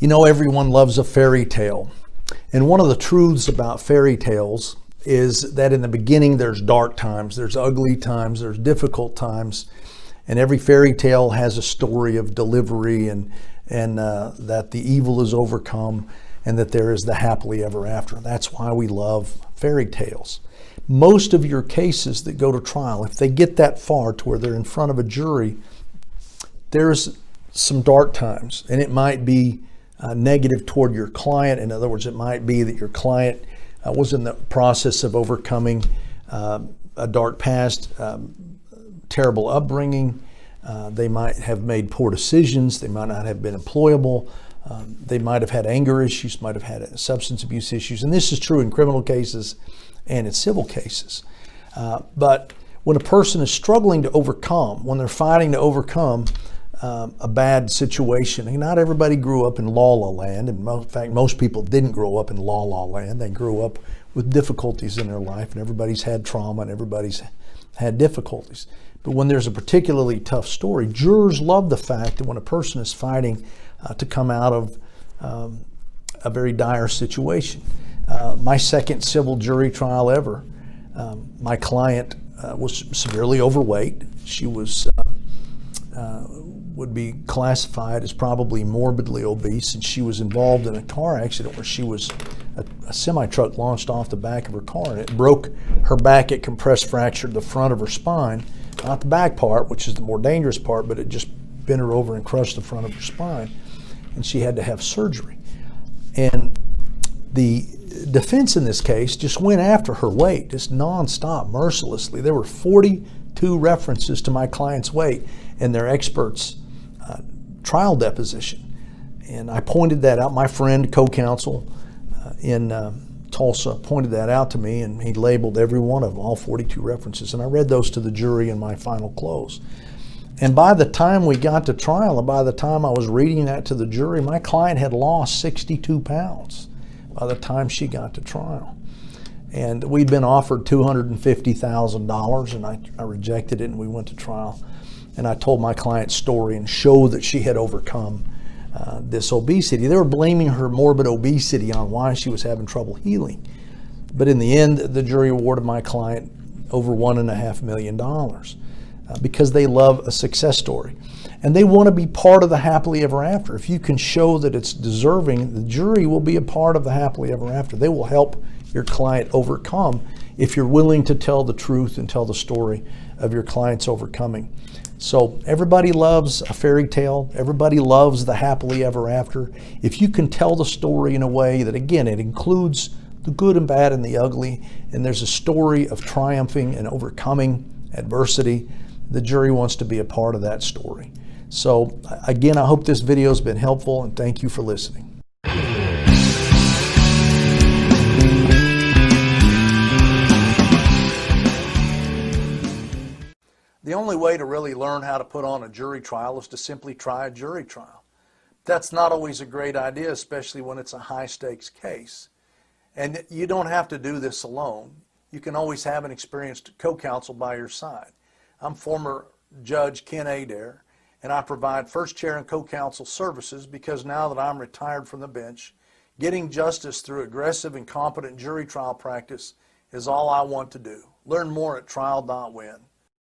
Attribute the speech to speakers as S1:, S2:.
S1: You know, everyone loves a fairy tale. And one of the truths about fairy tales is that in the beginning there's dark times, there's ugly times, there's difficult times. And every fairy tale has a story of delivery and that the evil is overcome and that there is the happily ever after. That's why we love fairy tales. Most of your cases that go to trial, if they get that far to where they're in front of a jury, there's some dark times, and it might be negative toward your client. In other words, it might be that your client was in the process of overcoming a dark past, terrible upbringing. They might have made poor decisions. They might not have been employable. They might have had anger issues, might have had substance abuse issues. And this is true in criminal cases and in civil cases. But when a person is struggling to overcome, when they're fighting to overcome a bad situation, and not everybody grew up in la-la land. In fact, most people didn't grow up in la-la land. They grew up with difficulties in their life, and everybody's had trauma and everybody's had difficulties. But when there's a particularly tough story, jurors love the fact that when a person is fighting to come out of a very dire situation. My second civil jury trial ever, my client was severely overweight. She was would be classified as probably morbidly obese, and she was involved in a car accident where a semi-truck launched off the back of her car, and it broke her back. It compressed fractured the front of her spine, not the back part, which is the more dangerous part, but it just bent her over and crushed the front of her spine, and she had to have surgery. And the defense in this case just went after her weight, just nonstop, mercilessly. There were 42 references to my client's weight in their experts' trial deposition. And I pointed that out. My friend, co-counsel in Tulsa, pointed that out to me, and he labeled every one of them, all 42 references. And I read those to the jury in my final close. And by the time we got to trial, and by the time I was reading that to the jury, my client had lost 62 pounds by the time she got to trial. And we'd been offered $250,000, and I rejected it, and we went to trial. And I told my client's story and showed that she had overcome this obesity. They were blaming her morbid obesity on why she was having trouble healing. But in the end, the jury awarded my client over $1.5 million because they love a success story. And they want to be part of the happily ever after. If you can show that it's deserving, the jury will be a part of the happily ever after. They will help your client overcome if you're willing to tell the truth and tell the story of your client's overcoming. So everybody loves a fairy tale. Everybody loves the happily ever after. If you can tell the story in a way that, again, it includes the good and bad and the ugly, and there's a story of triumphing and overcoming adversity, the jury wants to be a part of that story. So again, I hope this video has been helpful, and thank you for listening. The only way to really learn how to put on a jury trial is to simply try a jury trial. That's not always a great idea, especially when it's a high-stakes case. And you don't have to do this alone. You can always have an experienced co-counsel by your side. I'm former Judge Ken Adair, and I provide first chair and co-counsel services because now that I'm retired from the bench, getting justice through aggressive and competent jury trial practice is all I want to do. Learn more at Trial.Win.